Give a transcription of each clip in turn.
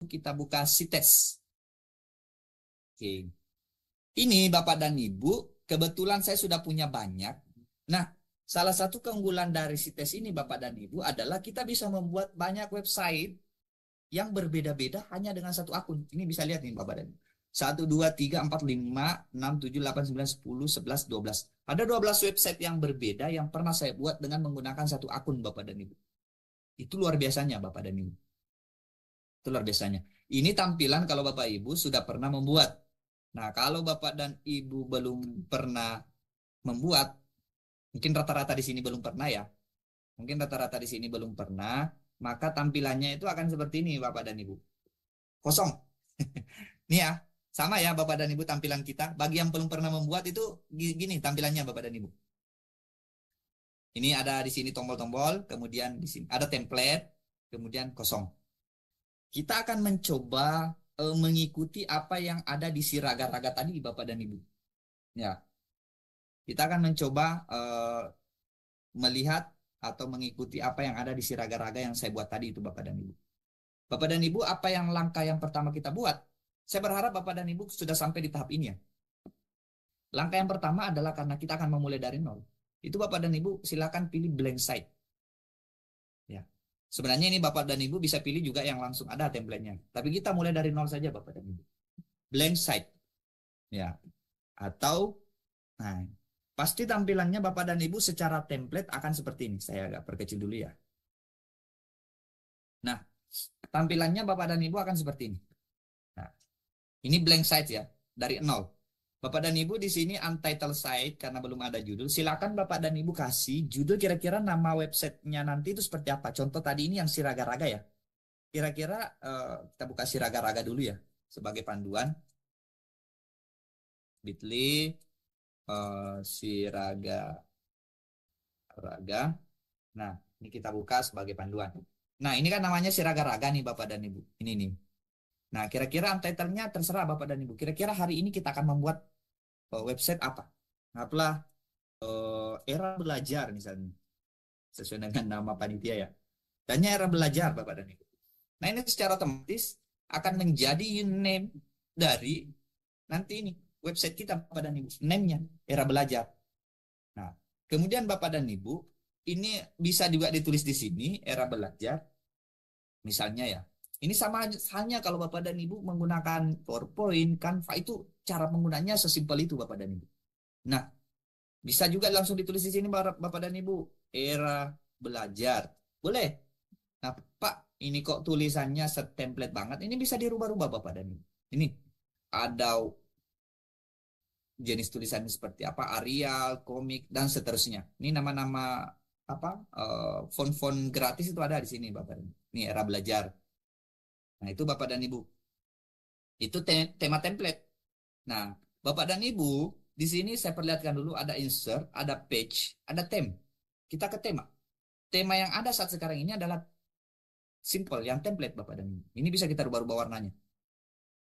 kita buka CITES. Oke. Ini Bapak dan Ibu, kebetulan saya sudah punya banyak. Nah, salah satu keunggulan dari CITES ini Bapak dan Ibu adalah kita bisa membuat banyak website yang berbeda-beda hanya dengan satu akun. Ini bisa lihat nih Bapak dan Ibu. 1, 2, 3, 4, 5, 6, 7, 8, 9, 10, 11, 12. Ada 12 website yang berbeda yang pernah saya buat dengan menggunakan satu akun Bapak dan Ibu. Itu luar biasanya Bapak dan Ibu. Itu luar biasanya. Ini tampilan kalau Bapak Ibu sudah pernah membuat. Nah, kalau Bapak dan Ibu belum pernah membuat, mungkin rata-rata di sini belum pernah ya. Mungkin rata-rata di sini belum pernah, maka tampilannya itu akan seperti ini Bapak dan Ibu. Kosong. Nih ya, sama ya Bapak dan Ibu tampilan kita. Bagi yang belum pernah membuat itu gini tampilannya Bapak dan Ibu. Ini ada di sini tombol-tombol, kemudian di sini ada template, kemudian kosong. Kita akan mencoba mengikuti apa yang ada di si raga-raga tadi Bapak dan Ibu. Ya, kita akan mencoba melihat atau mengikuti apa yang ada di si raga-raga yang saya buat tadi itu Bapak dan Ibu. Bapak dan Ibu, apa yang langkah yang pertama kita buat? Saya berharap Bapak dan Ibu sudah sampai di tahap ini ya. Langkah yang pertama adalah karena kita akan memulai dari nol. Itu Bapak dan Ibu silakan pilih blank site. Ya. Sebenarnya ini Bapak dan Ibu bisa pilih juga yang langsung ada template-nya. Tapi kita mulai dari nol saja Bapak dan Ibu. Blank site. Ya. Atau nah, pasti tampilannya Bapak dan Ibu secara template akan seperti ini. Saya agak perkecil dulu ya. Nah, tampilannya Bapak dan Ibu akan seperti ini. Nah, ini blank site ya, dari nol. Bapak dan Ibu di sini untitled site karena belum ada judul. Silakan Bapak dan Ibu kasih judul kira-kira nama websitenya nanti itu seperti apa. Contoh tadi ini yang si raga-raga ya. Kira-kira kita buka si raga-raga dulu ya sebagai panduan. Bit.ly si raga. Nah, ini kita buka sebagai panduan. Nah, ini kan namanya si raga-raga nih Bapak dan Ibu. Ini nih. Nah, kira-kira untitled-nya terserah Bapak dan Ibu. Kira-kira hari ini kita akan membuat website apa? Apalah era belajar misalnya. Sesuai dengan nama panitia ya. Tanya era belajar Bapak dan Ibu. Nah, ini secara otomatis akan menjadi name dari nanti ini website kita Bapak dan Ibu. Name-nya era belajar. Nah, kemudian Bapak dan Ibu, ini bisa juga ditulis di sini era belajar. Misalnya ya. Ini sama hanya kalau Bapak dan Ibu menggunakan PowerPoint, Canva itu cara penggunanya sesimpel itu Bapak dan Ibu. Nah, bisa juga langsung ditulis di sini Bapak dan Ibu. Era belajar. Boleh. Nah, Pak, ini kok tulisannya setemplate banget. Ini bisa dirubah-rubah Bapak dan Ibu. Ini ada jenis tulisannya seperti apa, Arial, komik, dan seterusnya. Ini nama-nama apa font-font gratis itu ada di sini Bapak dan Ibu. Ini era belajar. Nah, itu Bapak dan Ibu. Itu tema template. Nah, Bapak dan Ibu, di sini saya perlihatkan dulu ada insert, ada page, ada theme. Kita ke tema. Tema yang ada saat sekarang ini adalah simple, yang template Bapak dan Ibu. Ini bisa kita rubah-rubah warnanya.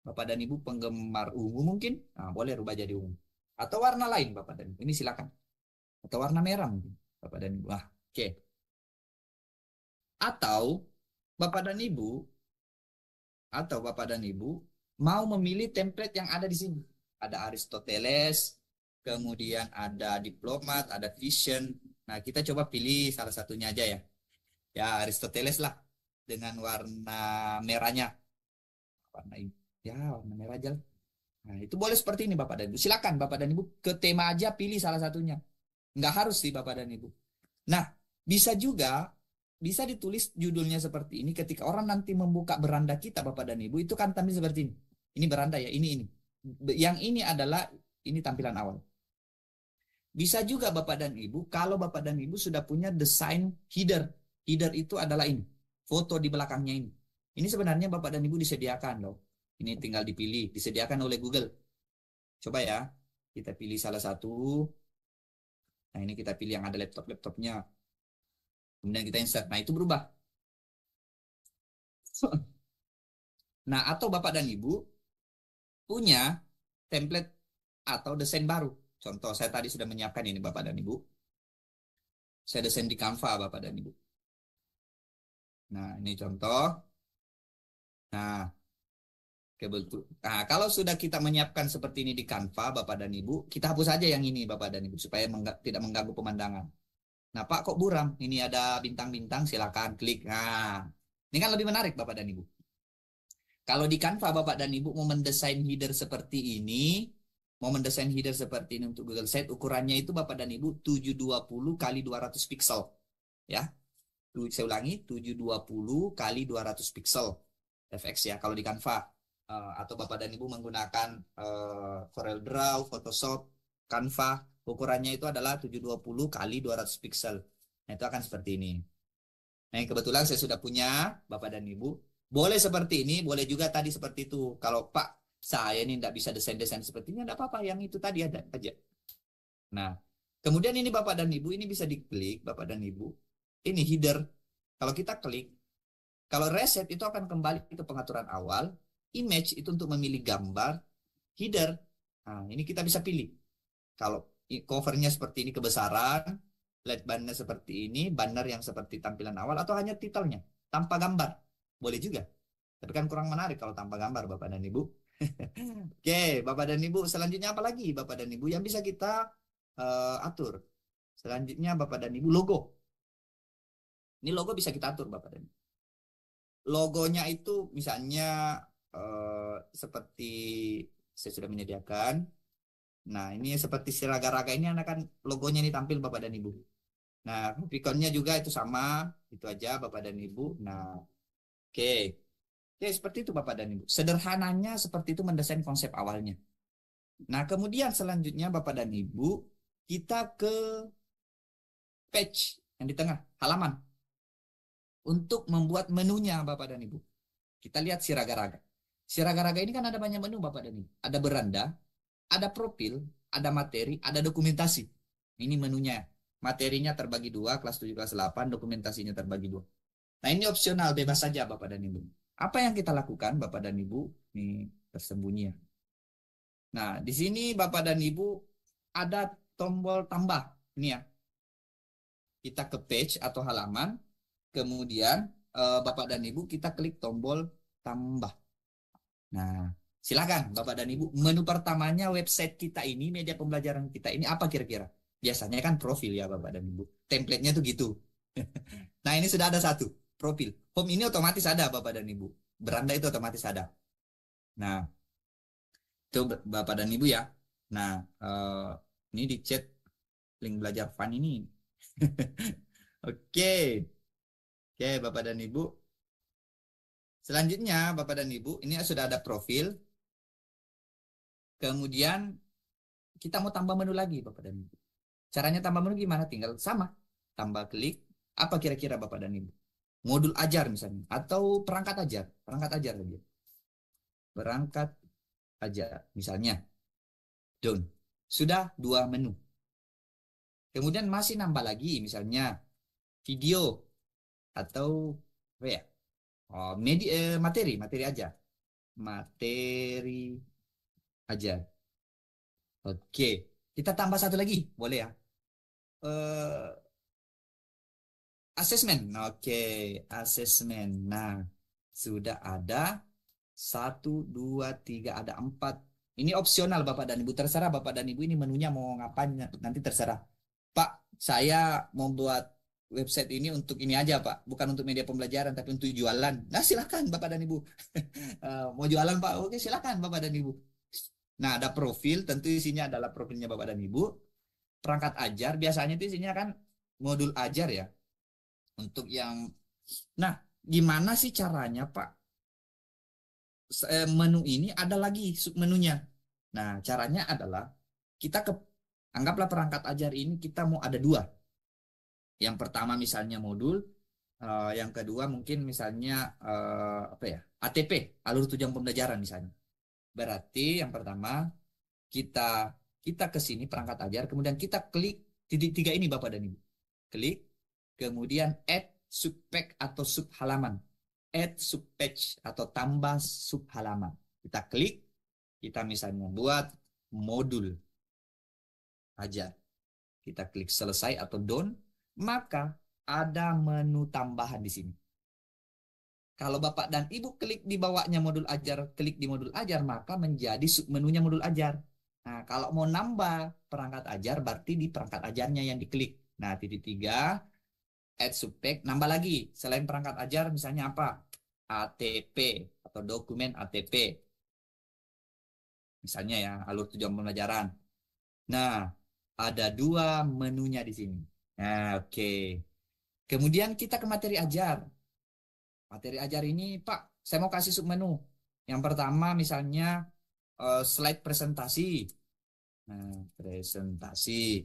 Bapak dan Ibu penggemar ungu mungkin, nah, boleh rubah jadi ungu. Atau warna lain Bapak dan Ibu, ini silakan. Atau warna merah mungkin, Bapak dan Ibu. Nah, oke. Atau Bapak dan Ibu, atau Bapak dan Ibu mau memilih template yang ada di sini. Ada Aristoteles, kemudian ada diplomat, ada vision. Nah, kita coba pilih salah satunya aja ya. Ya, Aristoteles lah dengan warna merahnya. Warna ini. Ya, warna merah aja. Nah, itu boleh seperti ini Bapak dan Ibu. Silakan Bapak dan Ibu ke tema aja pilih salah satunya. Nggak harus sih Bapak dan Ibu. Nah, bisa juga bisa ditulis judulnya seperti ini ketika orang nanti membuka beranda kita Bapak dan Ibu itu kan tampil seperti ini. Ini beranda ya, ini. Yang ini adalah ini tampilan awal. Bisa juga Bapak dan Ibu kalau Bapak dan Ibu sudah punya desain header. Header itu adalah ini. Foto di belakangnya ini. Ini sebenarnya Bapak dan Ibu disediakan loh. Ini tinggal dipilih, disediakan oleh Google. Coba ya, kita pilih salah satu. Nah, ini kita pilih yang ada laptopnya. Kemudian kita insert. Nah, itu berubah. Nah, atau Bapak dan Ibu punya template atau desain baru. Contoh, saya tadi sudah menyiapkan ini Bapak dan Ibu. Saya desain di Canva Bapak dan Ibu. Nah, ini contoh. Nah, Nah, kalau sudah kita menyiapkan seperti ini di Canva, Bapak dan Ibu, kita hapus aja yang ini, Bapak dan Ibu, supaya tidak mengganggu pemandangan. Nah, Pak, kok buram? Ini ada bintang-bintang, silakan klik. Nah, ini kan lebih menarik, Bapak dan Ibu. Kalau di Canva, Bapak dan Ibu mau mendesain header seperti ini, untuk Google Site, ukurannya itu Bapak dan Ibu 720 kali 200 pixel. Ya, saya ulangi, 720 kali 200 pixel. FX ya, kalau di Canva. Atau Bapak dan Ibu menggunakan Corel Draw, Photoshop, Canva, ukurannya itu adalah 720 kali 200 pixel. Nah, itu akan seperti ini. Nah, kebetulan saya sudah punya, Bapak dan Ibu. Boleh seperti ini, boleh juga tadi seperti itu. Kalau Pak, saya ini tidak bisa desain-desain seperti ini, tidak apa-apa. Yang itu tadi ada aja. Nah, kemudian ini Bapak dan Ibu, ini bisa diklik, Bapak dan Ibu. Ini header. Kalau kita klik, kalau reset itu akan kembali ke pengaturan awal. Image itu untuk memilih gambar. Header. Nah, ini kita bisa pilih. Kalau covernya seperti ini kebesaran, lead banner seperti ini, banner yang seperti tampilan awal, atau hanya titelnya, tanpa gambar. Boleh juga. Tapi kan kurang menarik kalau tanpa gambar, Bapak dan Ibu. Oke, Bapak dan Ibu, selanjutnya apa lagi, Bapak dan Ibu, yang bisa kita atur? Selanjutnya, Bapak dan Ibu, logo. Ini logo bisa kita atur, Bapak dan Ibu. Logonya itu misalnya seperti saya sudah menyediakan. Nah, ini seperti si raga-raga ini akan logonya ini tampil Bapak dan Ibu. Nah, Viconnya juga itu sama, itu aja Bapak dan Ibu. Nah, oke. Oke, seperti itu Bapak dan Ibu. Sederhananya seperti itu mendesain konsep awalnya. Nah, kemudian selanjutnya Bapak dan Ibu, kita ke page yang di tengah, halaman. Untuk membuat menunya Bapak dan Ibu. Kita lihat si raga-raga. Si raga-raga ini kan ada banyak menu Bapak dan Ibu. Ada beranda, ada profil, ada materi, ada dokumentasi. Ini menunya. Materinya terbagi dua, kelas 7, kelas 8, dokumentasinya terbagi dua. Nah, ini opsional, bebas saja Bapak dan Ibu. Apa yang kita lakukan Bapak dan Ibu? Ini tersembunyi ya. Nah, di sini Bapak dan Ibu ada tombol tambah. Ini ya. Kita ke page atau halaman, kemudian Bapak dan Ibu kita klik tombol tambah. Nah, silakan Bapak dan Ibu. Menu pertamanya website kita ini, media pembelajaran kita ini apa kira-kira? Biasanya kan profil ya Bapak dan Ibu. Template-nya tuh gitu. Nah, ini sudah ada satu, profil. Home ini otomatis ada Bapak dan Ibu. Beranda itu otomatis ada. Nah, itu Bapak dan Ibu ya. Nah, ini di chat link belajar fun ini. Oke. Oke, Bapak dan Ibu. Selanjutnya, Bapak dan Ibu, ini sudah ada profil. Kemudian kita mau tambah menu lagi, Bapak dan Ibu. Caranya tambah menu gimana? Tinggal sama. Tambah klik. Apa kira-kira Bapak dan Ibu? Modul ajar misalnya. Atau perangkat ajar. Perangkat ajar saja. Perangkat ajar. Misalnya. Down. Sudah dua menu. Kemudian masih nambah lagi. Misalnya video. Atau apa ya? Oh, materi. Materi aja. Materi aja. Oke. Kita tambah satu lagi. Boleh ya? Eh, Asesmen. Oke, asesmen. Nah, sudah ada satu, dua, tiga, ada empat. Ini opsional Bapak dan Ibu. Terserah Bapak dan Ibu ini menunya mau ngapain. Nanti terserah. Pak, saya mau buat website ini untuk ini aja Pak. Bukan untuk media pembelajaran, tapi untuk jualan. Nah, silakan Bapak dan Ibu. Mau jualan Pak? Oke, silakan Bapak dan Ibu. Nah, ada profil. Tentu isinya adalah profilnya Bapak dan Ibu. Perangkat ajar. Biasanya itu isinya kan modul ajar ya. Untuk yang, nah, gimana sih caranya, Pak? Menu ini ada lagi submenunya. Nah, caranya adalah kita anggaplah perangkat ajar ini kita mau ada dua. Yang pertama misalnya modul, yang kedua mungkin misalnya apa ya? ATP, alur tunjang pembelajaran misalnya. Berarti yang pertama kita kita ke sini perangkat ajar, kemudian kita klik titik tiga ini Bapak dan Ibu. Klik, kemudian add subpage atau subhalaman. Add subpage atau tambah subhalaman. Kita klik, kita misalnya buat modul aja. Kita klik selesai atau done, maka ada menu tambahan di sini. Kalau Bapak dan Ibu klik di bawahnya modul ajar, klik di modul ajar, maka menjadi submenunya modul ajar. Nah, kalau mau nambah perangkat ajar, berarti di perangkat ajarnya yang diklik. Nah, titik tiga, add subpack, nambah lagi. Selain perangkat ajar, misalnya apa? ATP atau dokumen ATP. Misalnya ya, alur tujuan pembelajaran. Nah, ada dua menunya di sini. Nah, oke. Kemudian kita ke materi ajar. Materi ajar ini, Pak, saya mau kasih submenu. Yang pertama misalnya slide presentasi. Nah, presentasi.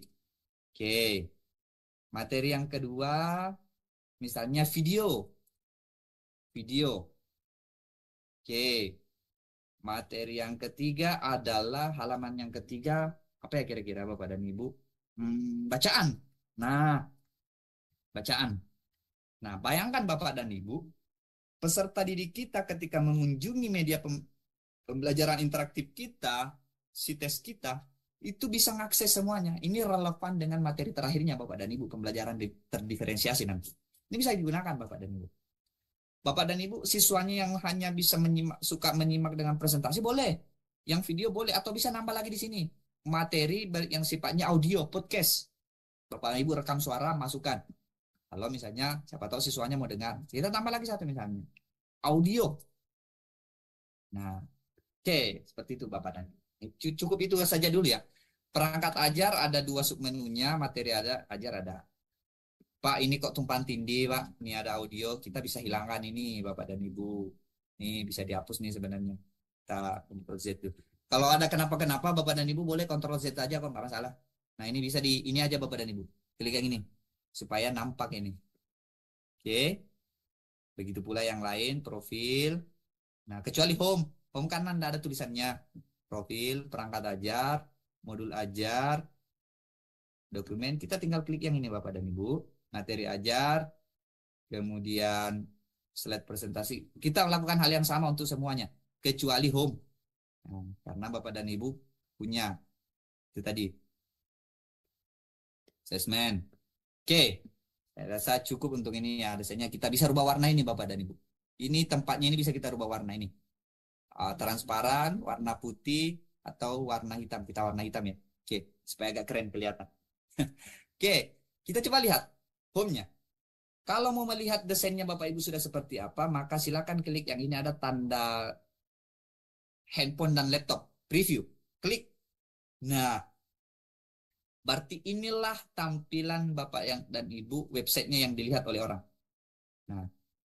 Oke. Materi yang kedua misalnya video. Video. Oke. Materi yang ketiga adalah halaman yang ketiga. Apa ya kira-kira Bapak dan Ibu? Bacaan. Nah, bacaan. Nah, bayangkan Bapak dan Ibu, peserta didik kita ketika mengunjungi media pembelajaran interaktif kita, CITES kita, itu bisa mengakses semuanya. Ini relevan dengan materi terakhirnya Bapak dan Ibu, pembelajaran terdiferensiasi nanti. Ini bisa digunakan Bapak dan Ibu. Bapak dan Ibu, siswanya yang hanya bisa suka menyimak dengan presentasi boleh, yang video boleh, atau bisa nambah lagi di sini. Materi yang sifatnya audio, podcast. Bapak dan Ibu rekam suara, masukkan. Kalau misalnya, siapa tahu siswanya mau dengar. Kita tambah lagi satu misalnya. Audio. Nah, oke, seperti itu Bapak dan Ibu. Cukup itu saja dulu ya. Perangkat ajar ada dua submenunya, materi ajar ada. Pak, ini kok tumpang tindih, Pak. Ini ada audio, kita bisa hilangkan ini, Bapak dan Ibu. Ini bisa dihapus nih sebenarnya. Kita Ctrl Z tuh. Kalau ada kenapa-kenapa, Bapak dan Ibu boleh Ctrl Z aja kok, nggak masalah. Nah, ini bisa ini aja Bapak dan Ibu. Klik yang ini, supaya nampak ini. Oke. Begitu pula yang lain, profil. Nah, kecuali home. Home kanan ada tulisannya. Profil, perangkat ajar, modul ajar, dokumen. Kita tinggal klik yang ini Bapak dan Ibu. Materi ajar, kemudian slide presentasi. Kita melakukan hal yang sama untuk semuanya, kecuali home. Nah, karena Bapak dan Ibu punya itu tadi. Assessment. Oke, saya rasa cukup untuk ini ya. Biasanya kita bisa rubah warna ini Bapak dan Ibu. Ini tempatnya ini bisa kita rubah warna ini. Transparan, warna putih, atau warna hitam. Kita warna hitam ya. Oke, supaya agak keren kelihatan. Oke, kita coba lihat home-nya. Kalau mau melihat desainnya Bapak Ibu sudah seperti apa, maka silakan klik yang ini ada tanda handphone dan laptop. Preview. Klik. Nah, berarti inilah tampilan Bapak dan Ibu websitenya yang dilihat oleh orang. Nah,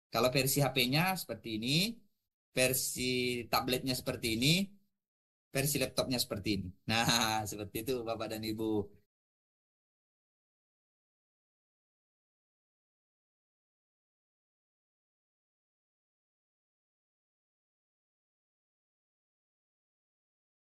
kalau versi HP-nya seperti ini, versi tabletnya seperti ini, versi laptopnya seperti ini. Nah, seperti itu Bapak dan Ibu.